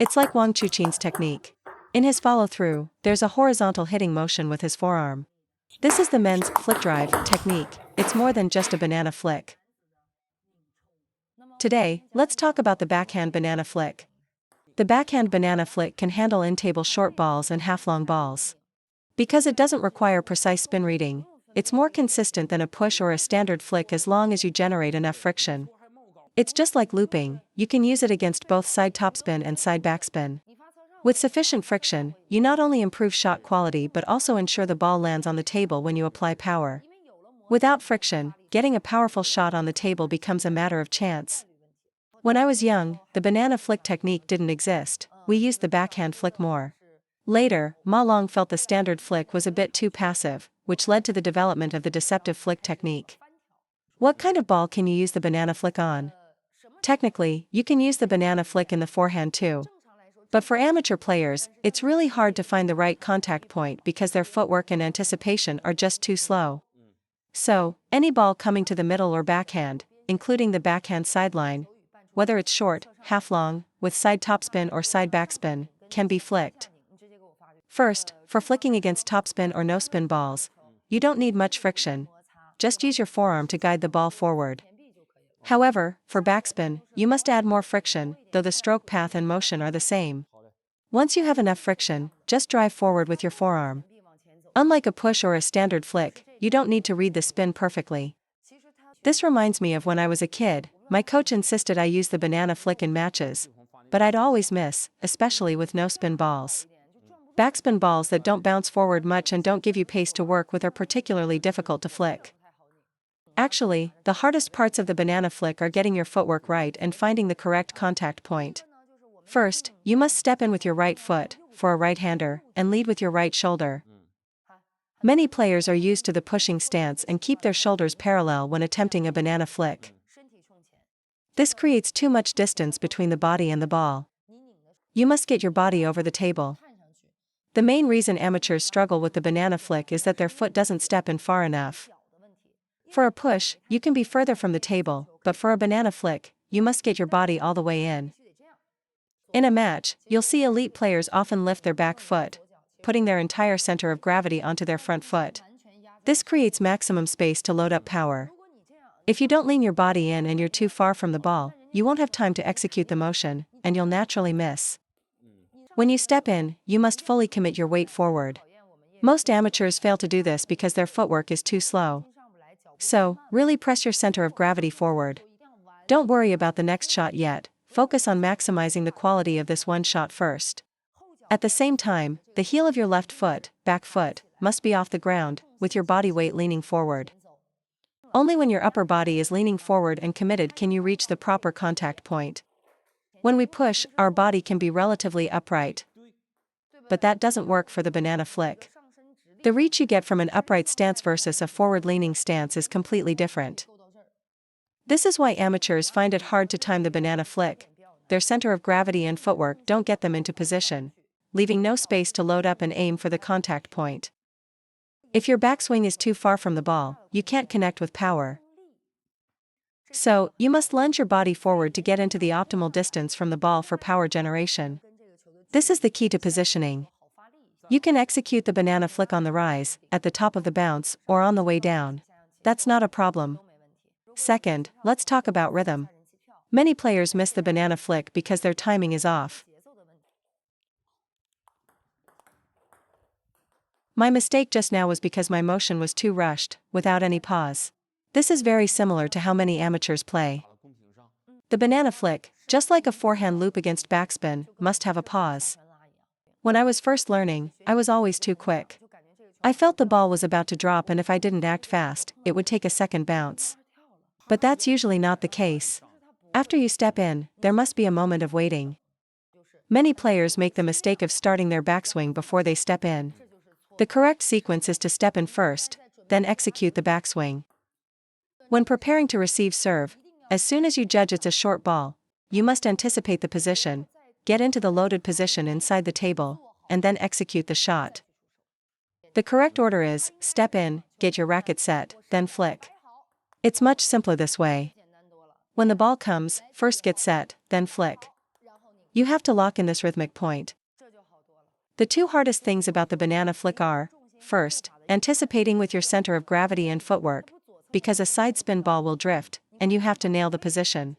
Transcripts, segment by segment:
It's like Wang Chuqin's technique. In his follow-through, there's a horizontal hitting motion with his forearm. This is the men's flick drive technique. It's more than just a banana flick. Today, let's talk about the backhand banana flick. The backhand banana flick can handle in-table short balls and half-long balls. Because it doesn't require precise spin reading, it's more consistent than a push or a standard flick as long as you generate enough friction. It's just like looping, you can use it against both side topspin and side backspin. With sufficient friction, you not only improve shot quality but also ensure the ball lands on the table when you apply power. Without friction, getting a powerful shot on the table becomes a matter of chance. When I was young, the banana flick technique didn't exist, we used the backhand flick more. Later, Ma Long felt the standard flick was a bit too passive, which led to the development of the deceptive flick technique. What kind of ball can you use the banana flick on? Technically, you can use the banana flick in the forehand too. But for amateur players, it's really hard to find the right contact point because their footwork and anticipation are just too slow. So, any ball coming to the middle or backhand, including the backhand sideline, whether it's short, half-long, with side topspin or side backspin, can be flicked. First, for flicking against topspin or no-spin balls, you don't need much friction. Just use your forearm to guide the ball forward. However, for backspin, you must add more friction, though the stroke path and motion are the same. Once you have enough friction, just drive forward with your forearm. Unlike a push or a standard flick, you don't need to read the spin perfectly. This reminds me of when I was a kid, my coach insisted I use the banana flick in matches, but I'd always miss, especially with no-spin balls. Backspin balls that don't bounce forward much and don't give you pace to work with are particularly difficult to flick. Actually, the hardest parts of the banana flick are getting your footwork right and finding the correct contact point. First, you must step in with your right foot, for a right-hander, and lead with your right shoulder. Many players are used to the pushing stance and keep their shoulders parallel when attempting a banana flick. This creates too much distance between the body and the ball. You must get your body over the table. The main reason amateurs struggle with the banana flick is that their foot doesn't step in far enough. For a push, you can be further from the table, but for a banana flick, you must get your body all the way in. In a match, you'll see elite players often lift their back foot, putting their entire center of gravity onto their front foot. This creates maximum space to load up power. If you don't lean your body in and you're too far from the ball, you won't have time to execute the motion, and you'll naturally miss. When you step in, you must fully commit your weight forward. Most amateurs fail to do this because their footwork is too slow. So, really press your center of gravity forward. Don't worry about the next shot yet, focus on maximizing the quality of this one shot first. At the same time, the heel of your left foot, back foot, must be off the ground, with your body weight leaning forward. Only when your upper body is leaning forward and committed can you reach the proper contact point. When we push, our body can be relatively upright. But that doesn't work for the banana flick. The reach you get from an upright stance versus a forward-leaning stance is completely different. This is why amateurs find it hard to time the banana flick. Their center of gravity and footwork don't get them into position, leaving no space to load up and aim for the contact point. If your backswing is too far from the ball, you can't connect with power. So, you must lunge your body forward to get into the optimal distance from the ball for power generation. This is the key to positioning. You can execute the banana flick on the rise, at the top of the bounce, or on the way down. That's not a problem. Second, let's talk about rhythm. Many players miss the banana flick because their timing is off. My mistake just now was because my motion was too rushed, without any pause. This is very similar to how many amateurs play. The banana flick, just like a forehand loop against backspin, must have a pause. When I was first learning, I was always too quick. I felt the ball was about to drop and if I didn't act fast, it would take a second bounce. But that's usually not the case. After you step in, there must be a moment of waiting. Many players make the mistake of starting their backswing before they step in. The correct sequence is to step in first, then execute the backswing. When preparing to receive serve, as soon as you judge it's a short ball, you must anticipate the position, get into the loaded position inside the table, and then execute the shot. The correct order is, step in, get your racket set, then flick. It's much simpler this way. When the ball comes, first get set, then flick. You have to lock in this rhythmic point. The two hardest things about the banana flick are, first, anticipating with your center of gravity and footwork, because a side spin ball will drift, and you have to nail the position.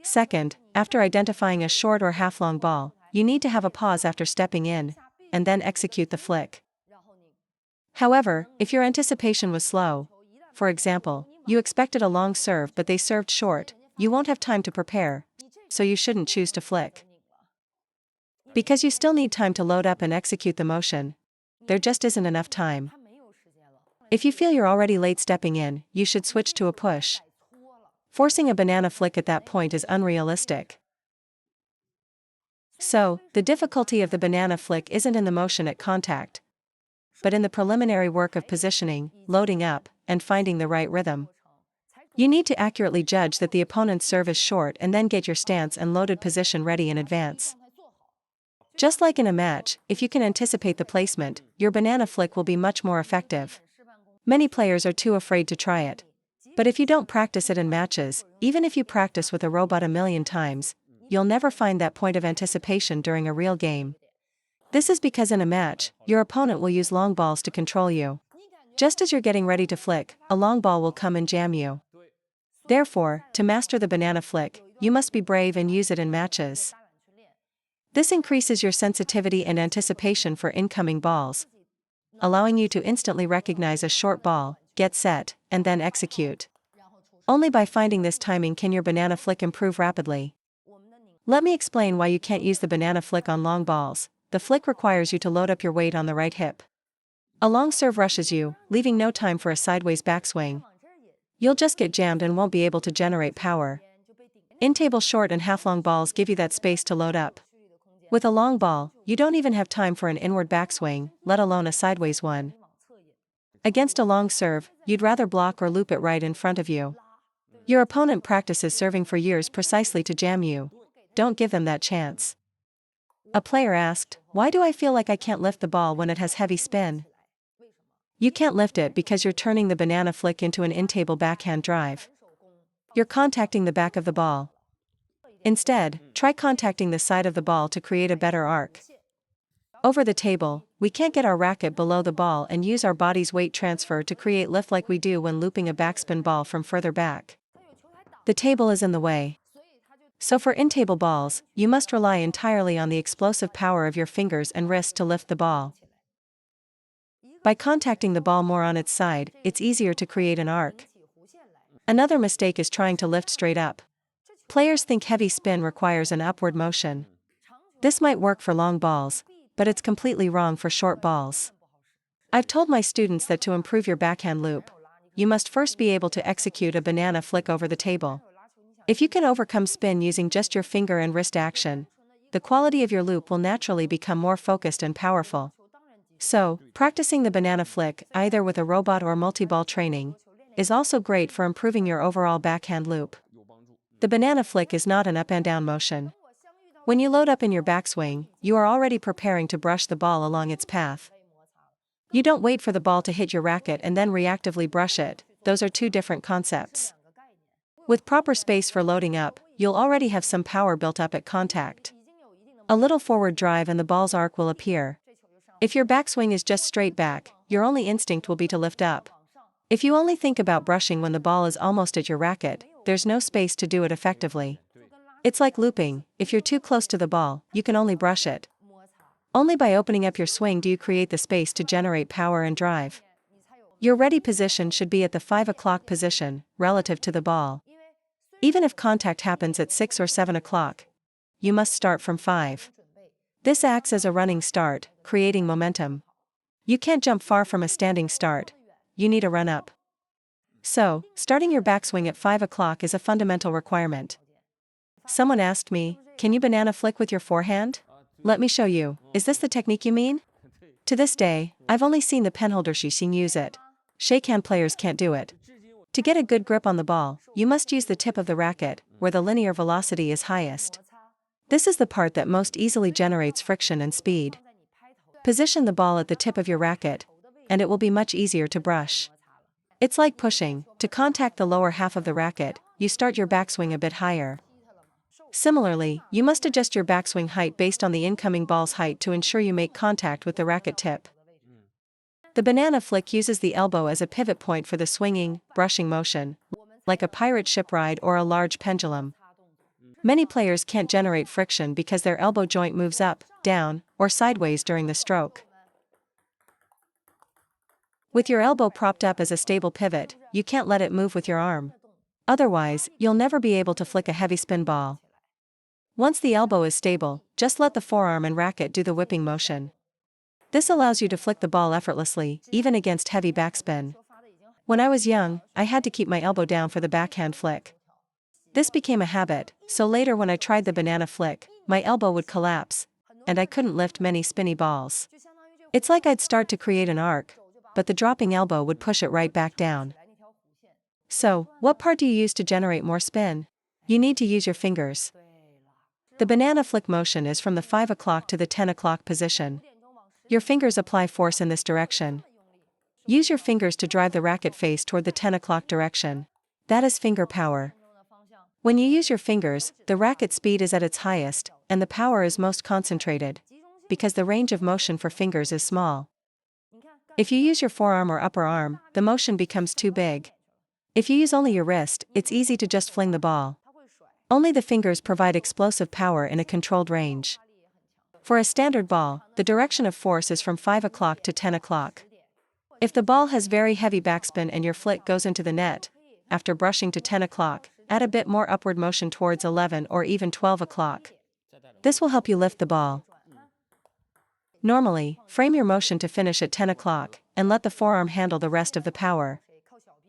Second, after identifying a short or half-long ball, you need to have a pause after stepping in, and then execute the flick. However, if your anticipation was slow, for example, you expected a long serve but they served short, you won't have time to prepare, so you shouldn't choose to flick. Because you still need time to load up and execute the motion, there just isn't enough time. If you feel you're already late stepping in, you should switch to a push. Forcing a banana flick at that point is unrealistic. So, the difficulty of the banana flick isn't in the motion at contact, but in the preliminary work of positioning, loading up, and finding the right rhythm. You need to accurately judge that the opponent's serve is short and then get your stance and loaded position ready in advance. Just like in a match, if you can anticipate the placement, your banana flick will be much more effective. Many players are too afraid to try it. But if you don't practice it in matches, even if you practice with a robot a million times, you'll never find that point of anticipation during a real game. This is because in a match, your opponent will use long balls to control you. Just as you're getting ready to flick, a long ball will come and jam you. Therefore, to master the banana flick, you must be brave and use it in matches. This increases your sensitivity and anticipation for incoming balls, allowing you to instantly recognize a short ball, get set, and then execute. Only by finding this timing can your banana flick improve rapidly. Let me explain why you can't use the banana flick on long balls. The flick requires you to load up your weight on the right hip. A long serve rushes you, leaving no time for a sideways backswing. You'll just get jammed and won't be able to generate power. In-table short and half-long balls give you that space to load up. With a long ball, you don't even have time for an inward backswing, let alone a sideways one. Against a long serve, you'd rather block or loop it right in front of you. Your opponent practices serving for years precisely to jam you. Don't give them that chance. A player asked, "Why do I feel like I can't lift the ball when it has heavy spin?" You can't lift it because you're turning the banana flick into an in-table backhand drive. You're contacting the back of the ball. Instead, try contacting the side of the ball to create a better arc. Over the table, we can't get our racket below the ball and use our body's weight transfer to create lift like we do when looping a backspin ball from further back. The table is in the way. So for in-table balls, you must rely entirely on the explosive power of your fingers and wrists to lift the ball. By contacting the ball more on its side, it's easier to create an arc. Another mistake is trying to lift straight up. Players think heavy spin requires an upward motion. This might work for long balls, but it's completely wrong for short balls. I've told my students that to improve your backhand loop, you must first be able to execute a banana flick over the table. If you can overcome spin using just your finger and wrist action, the quality of your loop will naturally become more focused and powerful. So, practicing the banana flick, either with a robot or multi-ball training, is also great for improving your overall backhand loop. The banana flick is not an up and down motion. When you load up in your backswing, you are already preparing to brush the ball along its path. You don't wait for the ball to hit your racket and then reactively brush it, those are two different concepts. With proper space for loading up, you'll already have some power built up at contact. A little forward drive and the ball's arc will appear. If your backswing is just straight back, your only instinct will be to lift up. If you only think about brushing when the ball is almost at your racket, there's no space to do it effectively. It's like looping, if you're too close to the ball, you can only brush it. Only by opening up your swing do you create the space to generate power and drive. Your ready position should be at the 5 o'clock position, relative to the ball. Even if contact happens at 6 or 7 o'clock, you must start from 5. This acts as a running start, creating momentum. You can't jump far from a standing start, you need a run up. So, starting your backswing at 5 o'clock is a fundamental requirement. Someone asked me, "Can you banana flick with your forehand?" Let me show you. Is this the technique you mean? To this day, I've only seen the penholder Shixing use it. Shakehand players can't do it. To get a good grip on the ball, you must use the tip of the racket, where the linear velocity is highest. This is the part that most easily generates friction and speed. Position the ball at the tip of your racket, and it will be much easier to brush. It's like pushing. To contact the lower half of the racket, you start your backswing a bit higher. Similarly, you must adjust your backswing height based on the incoming ball's height to ensure you make contact with the racket tip. The banana flick uses the elbow as a pivot point for the swinging, brushing motion, like a pirate ship ride or a large pendulum. Many players can't generate friction because their elbow joint moves up, down, or sideways during the stroke. With your elbow propped up as a stable pivot, you can't let it move with your arm. Otherwise, you'll never be able to flick a heavy spin ball. Once the elbow is stable, just let the forearm and racket do the whipping motion. This allows you to flick the ball effortlessly, even against heavy backspin. When I was young, I had to keep my elbow down for the backhand flick. This became a habit, so later when I tried the banana flick, my elbow would collapse, and I couldn't lift many spinny balls. It's like I'd start to create an arc, but the dropping elbow would push it right back down. So, what part do you use to generate more spin? You need to use your fingers. The banana flick motion is from the 5 o'clock to the 10 o'clock position. Your fingers apply force in this direction. Use your fingers to drive the racket face toward the 10 o'clock direction. That is finger power. When you use your fingers, the racket speed is at its highest, and the power is most concentrated, because the range of motion for fingers is small. If you use your forearm or upper arm, the motion becomes too big. If you use only your wrist, it's easy to just fling the ball. Only the fingers provide explosive power in a controlled range. For a standard ball, the direction of force is from 5 o'clock to 10 o'clock. If the ball has very heavy backspin and your flick goes into the net, after brushing to 10 o'clock, add a bit more upward motion towards 11 or even 12 o'clock. This will help you lift the ball. Normally, frame your motion to finish at 10 o'clock, and let the forearm handle the rest of the power.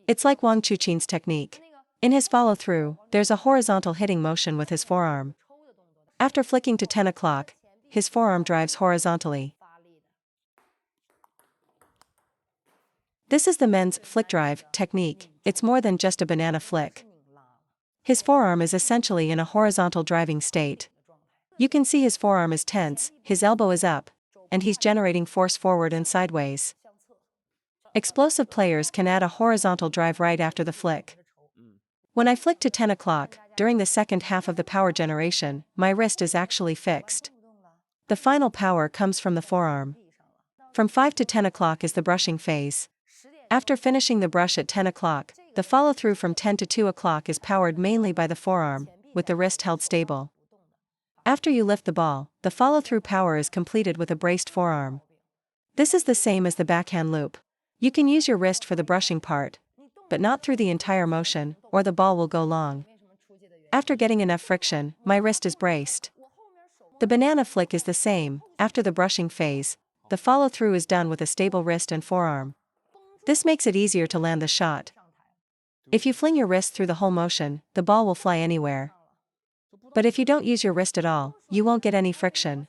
It's like Wang Chuqin's technique. In his follow-through, there's a horizontal hitting motion with his forearm. After flicking to 10 o'clock, his forearm drives horizontally. This is the men's flick drive technique. It's more than just a banana flick. His forearm is essentially in a horizontal driving state. You can see his forearm is tense, his elbow is up, and he's generating force forward and sideways. Explosive players can add a horizontal drive right after the flick. When I flick to 10 o'clock, during the second half of the power generation, my wrist is actually fixed. The final power comes from the forearm. From 5 to 10 o'clock is the brushing phase. After finishing the brush at 10 o'clock, the follow-through from 10 to 2 o'clock is powered mainly by the forearm, with the wrist held stable. After you lift the ball, the follow-through power is completed with a braced forearm. This is the same as the backhand loop. You can use your wrist for the brushing part, but not through the entire motion, or the ball will go long. After getting enough friction, my wrist is braced. The banana flick is the same. After the brushing phase, the follow-through is done with a stable wrist and forearm. This makes it easier to land the shot. If you fling your wrist through the whole motion, the ball will fly anywhere. But if you don't use your wrist at all, you won't get any friction.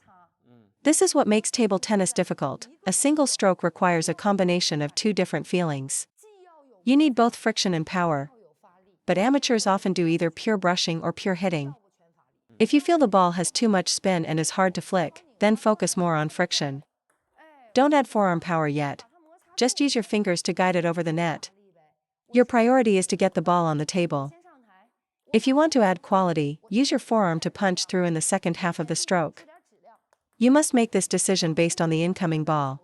This is what makes table tennis difficult. A single stroke requires a combination of two different feelings. You need both friction and power. But amateurs often do either pure brushing or pure hitting. If you feel the ball has too much spin and is hard to flick, then focus more on friction. Don't add forearm power yet. Just use your fingers to guide it over the net. Your priority is to get the ball on the table. If you want to add quality, use your forearm to punch through in the second half of the stroke. You must make this decision based on the incoming ball.